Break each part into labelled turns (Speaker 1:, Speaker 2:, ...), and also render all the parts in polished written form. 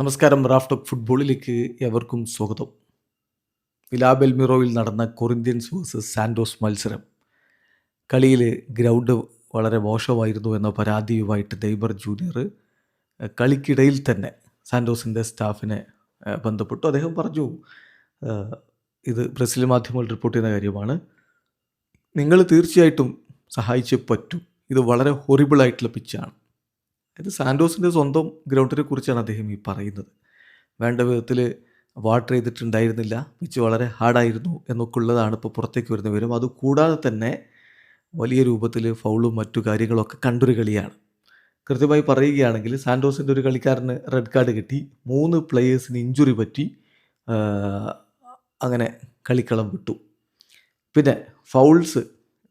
Speaker 1: നമസ്കാരം. Raf talk ഫുട്ബോളിലേക്ക് എവർക്കും സ്വാഗതം. വിലാ ബെൽമിറോയിൽ നടന്ന കൊറിന്ത്യൻസ് വേഴ്സസ് സാന്റോസ് മത്സരം, കളിയിൽ ഗ്രൗണ്ട് വളരെ മോശമായിരുന്നു എന്ന പരാതിയുമായിട്ട് നെയ്മർ ജൂനിയർ കളിക്കിടയിൽ തന്നെ സാന്റോസിൻ്റെ സ്റ്റാഫിനെ ബന്ധപ്പെട്ടു. അദ്ദേഹം പറഞ്ഞു, ഇത് ബ്രസീൽ മാധ്യമങ്ങൾ റിപ്പോർട്ട് ചെയ്യുന്ന കാര്യമാണ്, നിങ്ങൾ തീർച്ചയായിട്ടും സഹായിച്ചേ പറ്റൂ, ഇത് വളരെ ഹൊറിബിളായിട്ടുള്ള പിച്ചാണ്. ഇത് സാന്റോസിൻ്റെ സ്വന്തം ഗ്രൗണ്ടിനെ കുറിച്ചാണ് അദ്ദേഹം ഈ പറയുന്നത്. വേണ്ട വിധത്തിൽ വാട്ടർ ചെയ്തിട്ടുണ്ടായിരുന്നില്ല, പിച്ച് വളരെ ഹാർഡായിരുന്നു എന്നൊക്കെ ഉള്ളതാണ് ഇപ്പോൾ പുറത്തേക്ക് വരുന്ന വിവരം. അതുകൂടാതെ തന്നെ വലിയ രൂപത്തിൽ ഫൗളും മറ്റു കാര്യങ്ങളൊക്കെ കണ്ടൊരു കളിയാണ്. കൃത്യമായി പറയുകയാണെങ്കിൽ സാന്റോസിൻ്റെ ഒരു കളിക്കാരന് റെഡ് കാർഡ് കിട്ടി, 3 പ്ലെയേഴ്സിന് ഇഞ്ചുറി പറ്റി, അങ്ങനെ കളിക്കളം വിട്ടു. പിന്നെ ഫൗൾസ്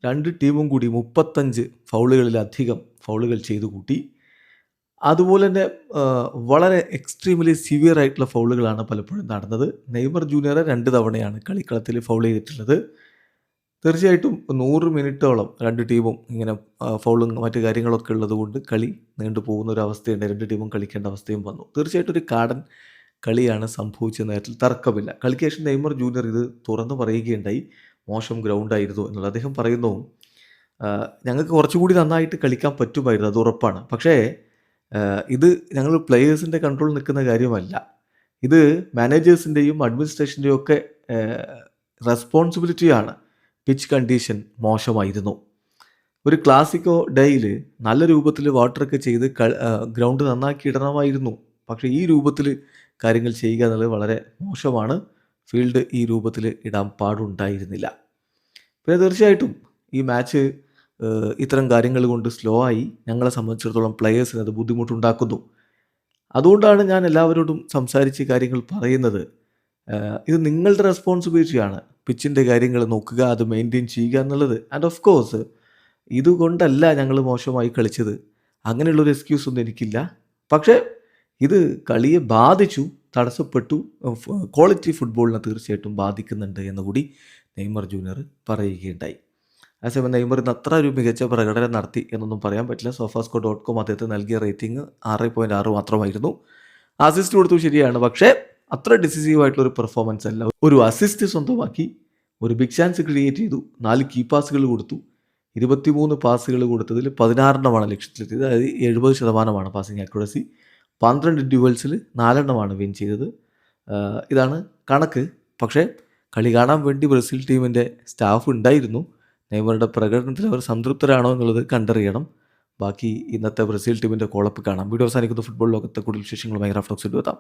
Speaker 1: 2 ടീമും കൂടി 35 ഫൗളുകളിലധികം ഫൗളുകൾ ചെയ്തു കൂട്ടി. അതുപോലെ തന്നെ വളരെ എക്സ്ട്രീംലി സിവിയർ ആയിട്ടുള്ള ഫൗളുകളാണ് പലപ്പോഴും നടന്നത്. നെയ്മർ ജൂനിയർ 2 തവണയാണ് കളിക്കളത്തിൽ ഫൗൾ ചെയ്തിട്ടുള്ളത്. തീർച്ചയായിട്ടും 100 മിനിറ്റോളം 2 ടീമും ഇങ്ങനെ ഫൗളും മറ്റു കാര്യങ്ങളൊക്കെ ഉള്ളത് കൊണ്ട് കളി നീണ്ടു പോകുന്ന ഒരു അവസ്ഥയുണ്ട്. 2 ടീമും കളിക്കേണ്ട അവസ്ഥയും വന്നു. തീർച്ചയായിട്ടും ഒരു കാടൻ കളിയാണ് സംഭവിച്ച നേരത്തിൽ തർക്കമില്ല. കളിക്ക് ശേഷം നെയ്മർ ജൂനിയർ ഇത് തുറന്നു പറയുകയുണ്ടായി, മോശം ഗ്രൗണ്ടായിരുന്നു എന്നുള്ളത്. അദ്ദേഹം പറയുന്നു, ഞങ്ങൾക്ക് കുറച്ചുകൂടി നന്നായിട്ട് കളിക്കാൻ പറ്റുമായിരുന്നു, അത് ഉറപ്പാണ്. പക്ഷേ ഇത് ഞങ്ങൾ പ്ലെയേഴ്സിൻ്റെ കൺട്രോൾ നിൽക്കുന്ന കാര്യമല്ല, ഇത് മാനേജേഴ്സിൻ്റെയും അഡ്മിനിസ്ട്രേഷൻ്റെയും ഒക്കെ റെസ്പോൺസിബിലിറ്റിയാണ്. പിച്ച് കണ്ടീഷൻ മോശമായിരുന്നു. ഒരു ക്ലാസിക്കോ ഡേയിൽ നല്ല രൂപത്തിൽ വാട്ടറൊക്കെ ചെയ്ത് ഗ്രൗണ്ട് നന്നാക്കി ഇടണമായിരുന്നു. പക്ഷേ ഈ രൂപത്തിൽ കാര്യങ്ങൾ ചെയ്യുക എന്നുള്ളത് വളരെ മോശമാണ്. ഫീൽഡ് ഈ രൂപത്തിൽ ഇടാൻ പാടുണ്ടായിരുന്നില്ല. പിന്നെ തീർച്ചയായിട്ടും ഈ മാച്ച് ഇത്തരം കാര്യങ്ങൾ കൊണ്ട് സ്ലോ ആയി. ഞങ്ങളെ സംബന്ധിച്ചിടത്തോളം പ്ലെയേഴ്സിന് അത് ബുദ്ധിമുട്ടുണ്ടാക്കുന്നു. അതുകൊണ്ടാണ് ഞാൻ എല്ലാവരോടും സംസാരിച്ച് കാര്യങ്ങൾ പറയുന്നത്. ഇത് നിങ്ങളുടെ റെസ്പോൺസിബിലിറ്റിയാണ്, പിച്ചിൻ്റെ കാര്യങ്ങൾ നോക്കുക, അത് മെയിൻറ്റെയിൻ ചെയ്യുക എന്നുള്ളത്. ആൻഡ് ഓഫ് കോഴ്സ് ഇതുകൊണ്ടല്ല ഞങ്ങൾ മോശമായി കളിച്ചത്, അങ്ങനെയുള്ളൊരു എക്സ്ക്യൂസ് ഒന്നും എനിക്കില്ല. പക്ഷേ ഇത് കളിയെ ബാധിച്ചു, തടസ്സപ്പെട്ടു, ക്വാളിറ്റി ഫുട്ബോളിനെ തീർച്ചയായിട്ടും ബാധിക്കുന്നുണ്ട് എന്നുകൂടി നെയ്മർ ജൂനിയർ പറയുകയുണ്ടായി. അതേസമയം നെയ്മർ ഇന്ന് അത്ര ഒരു മികച്ച പ്രകടനം നടത്തി എന്നൊന്നും പറയാൻ പറ്റില്ല. sofascore.com അദ്ദേഹത്തിന് നൽകിയ റേറ്റിംഗ് 6.6 മാത്രമായിരുന്നു. അസിസ്റ്റ് കൊടുത്തു, ശരിയാണ്, പക്ഷേ അത്ര ഡിസിസീവായിട്ടുള്ളൊരു പെർഫോമൻസ് അല്ല. ഒരു അസിസ്റ്റ് സ്വന്തമാക്കി, ഒരു ബിഗ് ചാൻസ് ക്രിയേറ്റ് ചെയ്തു, 4 കീ പാസുകൾ കൊടുത്തു, 23 പാസുകൾ കൊടുത്തതിൽ 16 ലക്ഷ്യത്തിലെത്തിയത്. അതായത് 70% പാസിംഗ് ആക്യുറസി. 12 ഡ്യുവൽസിൽ 4 വിൻ ചെയ്തത്. ഇതാണ് കണക്ക്. പക്ഷേ കളി കാണാൻ വേണ്ടി ബ്രസീൽ ടീമിൻ്റെ സ്റ്റാഫ് ഉണ്ടായിരുന്നു. നെയ്മറുടെ പ്രകടനത്തിൽ അവർ സംതൃപ്തരാണോ എന്നുള്ളത് കണ്ടറിയണം. ബാക്കി ഇന്നത്തെ ബ്രസീൽ ടീമിൻ്റെ കോളപ്പ് കാണാം. വീഡിയോ അവസാനിക്കുന്ന ഫുട്ബോൾ ലോകത്തെ കൂടുതൽ വിശേഷങ്ങളുമായി റാഫ് ടോക്സിൽ എത്താം.